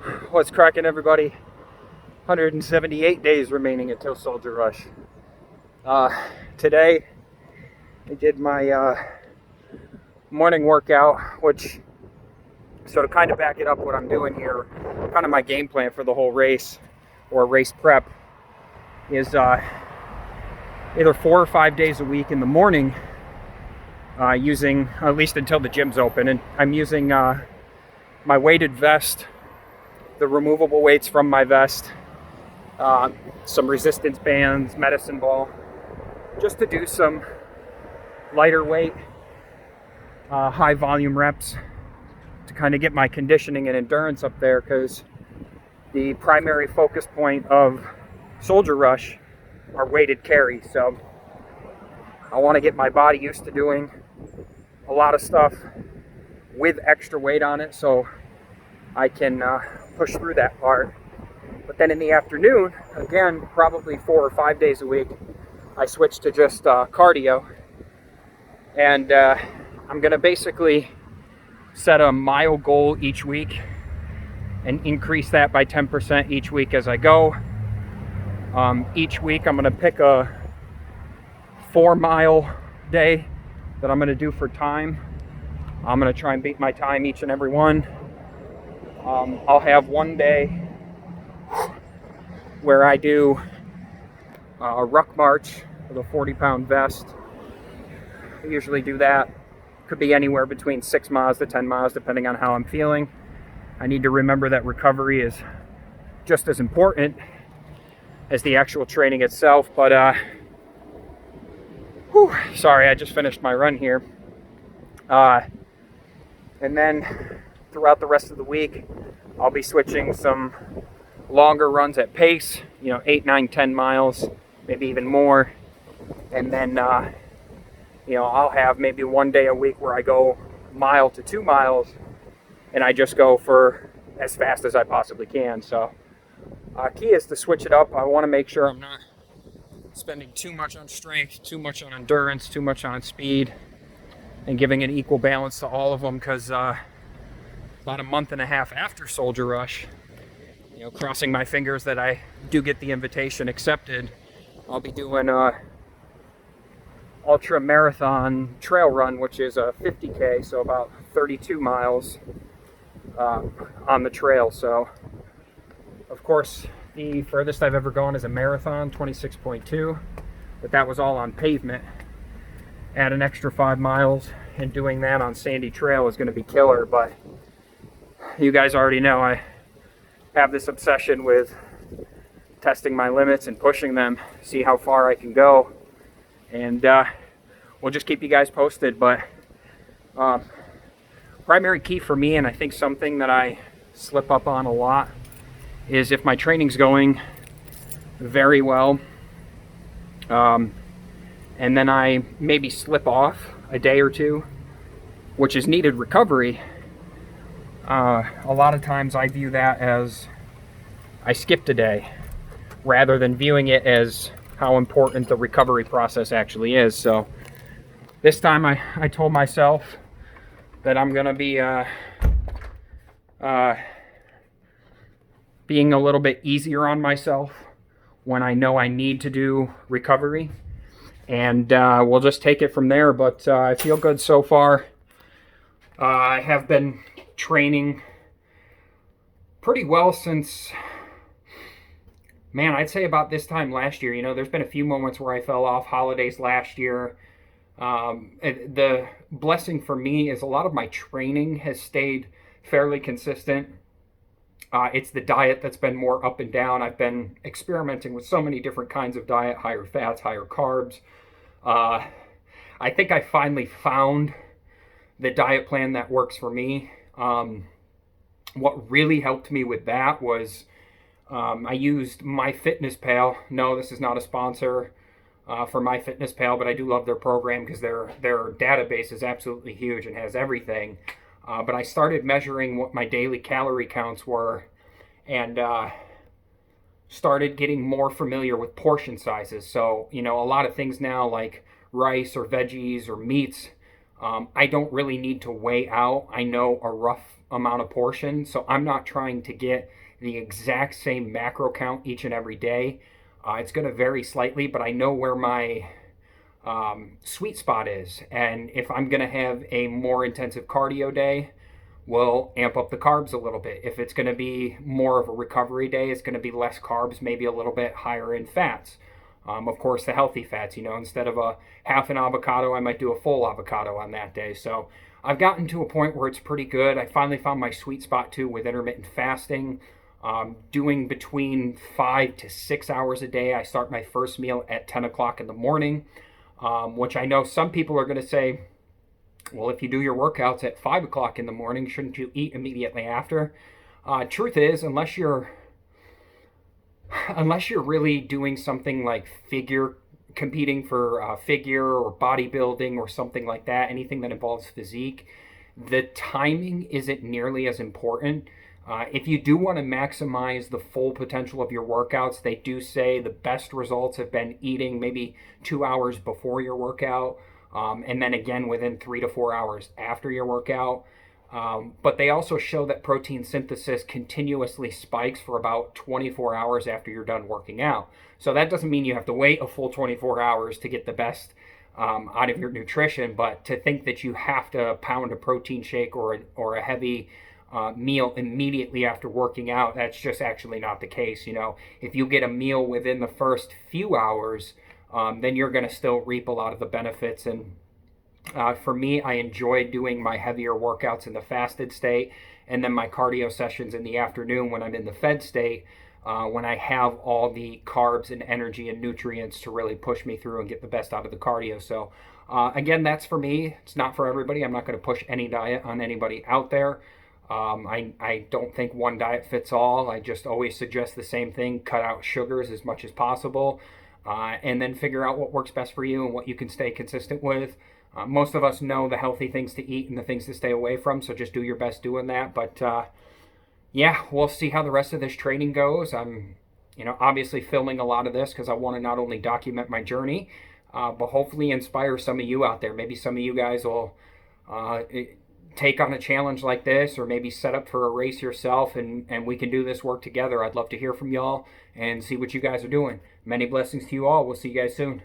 What's cracking, everybody? 178 days remaining until Soldier Rush. Today, I did my morning workout, which, so to kind of back it up what I'm doing here, kind of my game plan for the whole race, or race prep, is either 4 or 5 days a week in the morning, using, at least until the gym's open, and I'm using my weighted vest, the removable weights from my vest, some resistance bands, medicine ball, just to do some lighter weight, high volume reps to kind of get my conditioning and endurance up there, because the primary focus point of Soldier Rush are weighted carries. So I want to get my body used to doing a lot of stuff with extra weight on it, so I can push through that part. But then in the afternoon, again, probably 4 or 5 days a week, I switch to just cardio. And I'm going to basically set a mile goal each week and increase that by 10% each week as I go. Each week I'm going to pick a 4-mile day that I'm going to do for time. I'm going to try and beat my time each and every one. I'll have one day where I do a ruck march with a 40-pound vest. I usually do that. Could be anywhere between 6 miles to 10 miles, depending on how I'm feeling. I need to remember that recovery is just as important as the actual training itself. But, sorry, I just finished my run here. And then throughout the rest of the week, I'll be switching some longer runs at pace, 8, 9, 10 miles, maybe even more. And then, I'll have maybe one day a week where I go 1 mile to 2 miles, and I just go for as fast as I possibly can. So key is to switch it up. I want to make sure I'm not spending too much on strength, too much on endurance, too much on speed, and giving an equal balance to all of them, because about a month and a half after Soldier Rush, crossing my fingers that I do get the invitation accepted, I'll be doing a ultra marathon trail run, which is a 50K, so about 32 miles on the trail. So of course the furthest I've ever gone is a marathon, 26.2, but that was all on pavement. Add an extra 5 miles, and doing that on sandy trail is going to be killer. But you guys already know I have this obsession with testing my limits and pushing them, see how far I can go, and we'll just keep you guys posted. But primary key for me, and I think something that I slip up on a lot, is if my training's going very well, and then I maybe slip off a day or two, which is needed recovery, a lot of times I view that as I skipped a day, rather than viewing it as how important the recovery process actually is. So this time I told myself that I'm going to be being a little bit easier on myself when I know I need to do recovery. And we'll just take it from there. But I feel good so far. I have been training pretty well since, I'd say about this time last year. There's been a few moments where I fell off, holidays last year. The blessing for me is a lot of my training has stayed fairly consistent. It's the diet that's been more up and down. I've been experimenting with so many different kinds of diet, higher fats, higher carbs. I think I finally found the diet plan that works for me. What really helped me with that was I used MyFitnessPal. No, this is not a sponsor for MyFitnessPal, but I do love their program because their database is absolutely huge and has everything. But I started measuring what my daily calorie counts were, and started getting more familiar with portion sizes. So, a lot of things now like rice or veggies or meats, I don't really need to weigh out. I know a rough amount of portion. So I'm not trying to get the exact same macro count each and every day. It's going to vary slightly, but I know where my sweet spot is. And if I'm going to have a more intensive cardio day, we'll amp up the carbs a little bit. If it's going to be more of a recovery day, it's going to be less carbs, maybe a little bit higher in fats. Of course, the healthy fats, instead of a half an avocado, I might do a full avocado on that day. So I've gotten to a point where it's pretty good. I finally found my sweet spot too with intermittent fasting. Doing between 5 to 6 hours a day. I start my first meal at 10 o'clock in the morning, which I know some people are going to say, well, if you do your workouts at 5 o'clock in the morning, shouldn't you eat immediately after? Truth is, unless you're really doing something like competing for figure or bodybuilding or something like that, anything that involves physique, the timing isn't nearly as important. If you do want to maximize the full potential of your workouts, they do say the best results have been eating maybe 2 hours before your workout, and then again within 3 to 4 hours after your workout. But they also show that protein synthesis continuously spikes for about 24 hours after you're done working out. So that doesn't mean you have to wait a full 24 hours to get the best out of your nutrition, but to think that you have to pound a protein shake or a heavy meal immediately after working out, that's just actually not the case. If you get a meal within the first few hours, then you're going to still reap a lot of the benefits. And for me, I enjoy doing my heavier workouts in the fasted state, and then my cardio sessions in the afternoon when I'm in the fed state, when I have all the carbs and energy and nutrients to really push me through and get the best out of the cardio. So again, that's for me. It's not for everybody. I'm not going to push any diet on anybody out there. I don't think one diet fits all. I just always suggest the same thing: cut out sugars as much as possible, and then figure out what works best for you and what you can stay consistent with. Most of us know the healthy things to eat and the things to stay away from, so just do your best doing that. But yeah, we'll see how the rest of this training goes. I'm, obviously filming a lot of this because I want to not only document my journey, but hopefully inspire some of you out there. Maybe some of you guys will take on a challenge like this, or maybe set up for a race yourself, and we can do this work together. I'd love to hear from y'all and see what you guys are doing. Many blessings to you all. We'll see you guys soon.